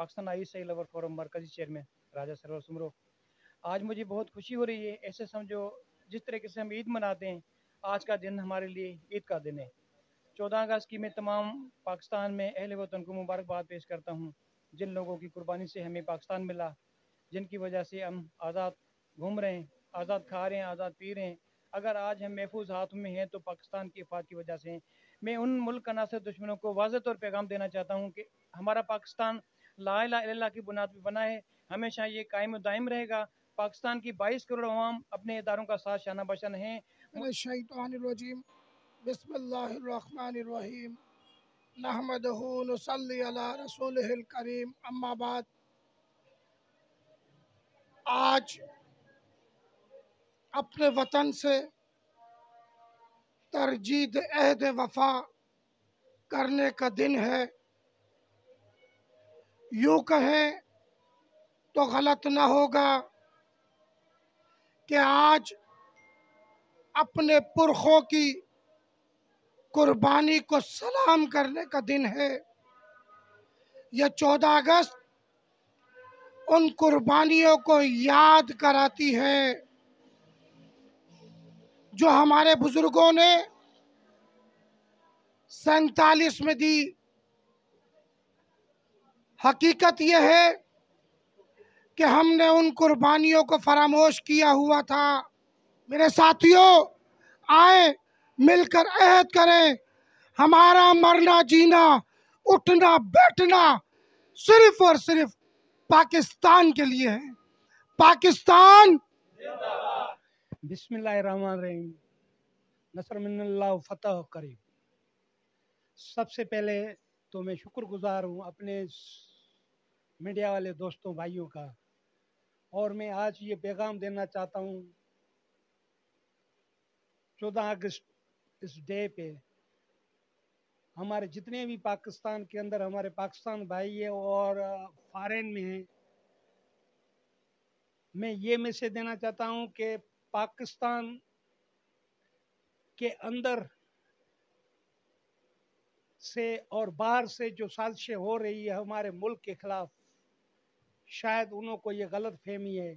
Pakistan ISI lover forum मरकजी chairman राजा server Soomro. आज मुझे बहुत खुशी हो रही है। ऐसे समझो जिस तरीके से हम ईद मनाते हैं, आज का दिन हमारे लिए ईद का दिन है। 14 अगस्त की मैं तमाम पाकिस्तान में अहले वतन को मुबारकबाद पेश करता हूँ, जिन लोगों की कुर्बानी से हमें पाकिस्तान मिला, जिनकी वजह से हम आज़ाद घूम रहे हैं, आज़ाद खा रहे हैं, आज़ाद पी रहे हैं। अगर आज हम महफूज हाथ में हैं तो पाकिस्तान की हिफाजत की वजह से हैं। मैं उन मुल्क का नासिर दुश्मनों को वाज़ेह तौर पर पैगाम देना चाहता हूँ कि हमारा पाकिस्तान ला इलाहा इल्लल्लाह की बुनियाद पर बना है, हमेशा ये कायम दायम रहेगा। पाकिस्तान की 22 करोड़ अवाम अपने इदारों का साथ शाना बशन है। शैतानिर्रजीम बिस्मिल्लाहिर्रहमानिर्रहीम नहमदहु नुसल्ली अला रसूलिहिल करीम अम्मा बाद। आज अपने वतन से तरजीद अहद वफा करने का दिन है। यूँ कहें तो गलत ना होगा कि आज अपने पुरखों की कुर्बानी को सलाम करने का दिन है। यह 14 अगस्त उन कुर्बानियों को याद कराती है जो हमारे बुजुर्गों ने 47 में दी। हकीकत यह है कि हमने उन कुर्बानियों को फरामोश किया हुआ था। मेरे साथियों, आए मिलकर अहद करें, हमारा मरना जीना उठना बैठना सिर्फ और सिर्फ पाकिस्तान के लिए है। पाकिस्तान बिस्मिल्लाहिर्रहमानिर्रहीम, नसर मिनल्लाह फतह करीब। सबसे पहले तो मैं शुक्रगुजार हूँ अपने मीडिया वाले दोस्तों भाइयों का, और मैं आज ये पैगाम देना चाहता हूँ 14 अगस्त इस डे पे हमारे जितने भी पाकिस्तान के अंदर हमारे पाकिस्तान भाई है और फॉरेन में हैं, मैं ये मैसेज देना चाहता हूँ कि पाकिस्तान के अंदर से और बाहर से जो साजिशें हो रही है हमारे मुल्क के खिलाफ, शायद उन्हों को ये गलत फहमी है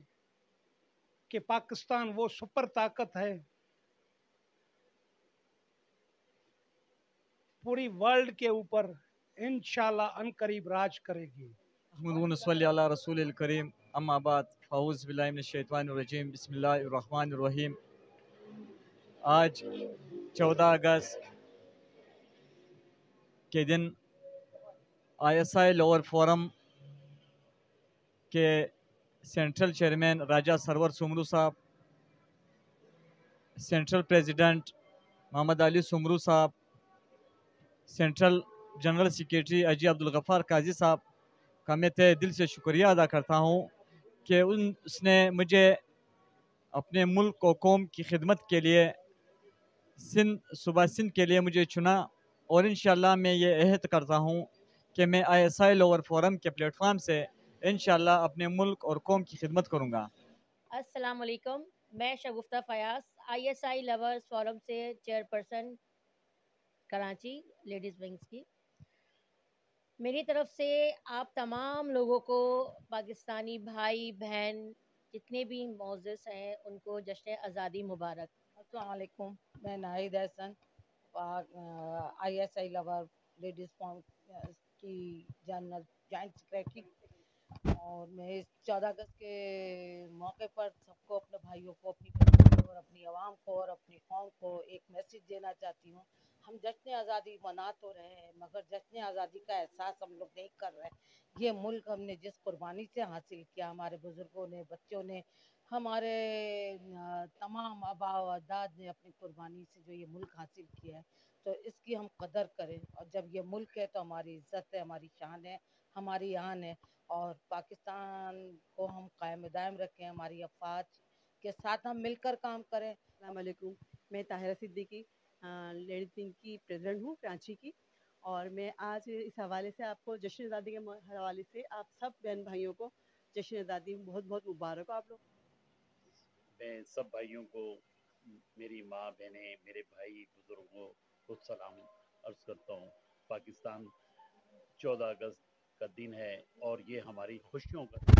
कि पाकिस्तान वो सुपर ताकत है पूरी वर्ल्ड के ऊपर इंशाल्लाह अनकरीब राज करेगी। नसल्ली अला रसूलिल करीम अम्मा बाद फ़ाऊज़ बिल्लाहि मिनश शैतानिर रजीम बिस्मिल्लाहिर रहमानिर रहीम। आज 14 अगस्त के दिन ISI लोअर फोरम के सेंट्रल चेयरमैन राजा सरवर सुमरू साहब, सेंट्रल प्रेसिडेंट मोहम्मद अली सुमरू साहब, सेंट्रल जनरल सेक्रेटरी अजी अब्दुल गफ़ार काजी साहब का मैं तहे दिल से शुक्रिया अदा करता हूँ कि उसने मुझे अपने मुल्क और कौम की खिदमत के लिए सूबा सिंध के लिए मुझे चुना। और इंशाल्लाह मैं ये अहद करता हूँ कि मैं ISI लोअर फोरम के प्लेटफॉर्म से इंशाल्लाह अपने मुल्क और कौम की खिदमत करूँगा। अस्सलाम वालेकुम, मैं शगुफ्ता फयाज ISI लवर्स फोरम से चेयरपर्सन कराची लेडीज़ विंग्स की। मेरी तरफ से आप तमाम लोगों को, पाकिस्तानी भाई बहन जितने भी मौजूद हैं, उनको जश्न आज़ादी मुबारक। अस्सलाम वालेकुम, मैं नाहिद एहसन ISI लवर लेडीज़ फॉर्म की जनरल जॉइंट सेक्रेटरी, और मैं इस 14 अगस्त के मौके पर सबको, अपने भाइयों को, अपनी बहनों को और अपनी आवाम को और अपनी कौम को एक मैसेज देना चाहती हूँ। हम जश्न आज़ादी मना तो रहे हैं, मगर जश्न आज़ादी का एहसास हम लोग नहीं कर रहे हैं। ये मुल्क हमने जिस कुर्बानी से हासिल किया, हमारे बुज़ुर्गों ने, बच्चों ने, हमारे तमाम आबा व अजदाद ने अपनी कुर्बानी से जो ये मुल्क हासिल किया है, तो इसकी हम कदर करें। और जब ये मुल्क है तो हमारी इज़्ज़त है, हमारी शान है, हमारी आन है, और पाकिस्तान को हम कायम दायम रखें। हमारी अफवाज के साथ हम मिलकर काम करें। अस्सलाम वालेकुम, मैं ताहिरा सिद्दीकी लेडीज़ विंग की प्रेसिडेंट हूँ कराची की, और मैं आज इस हवाले से आपको जश्न आज़ादी के हवाले से आप सब बहन भाइयों को जश्न आज़ादी बहुत बहुत मुबारक हो आप लोग। मैं सब भाइयों को, मेरी माँ बहनें, मेरे भाई बुजुर्गों को सलाम अर्ज़ करता हूँ। पाकिस्तान 14 अगस्त का दिन है और ये हमारी खुशियों का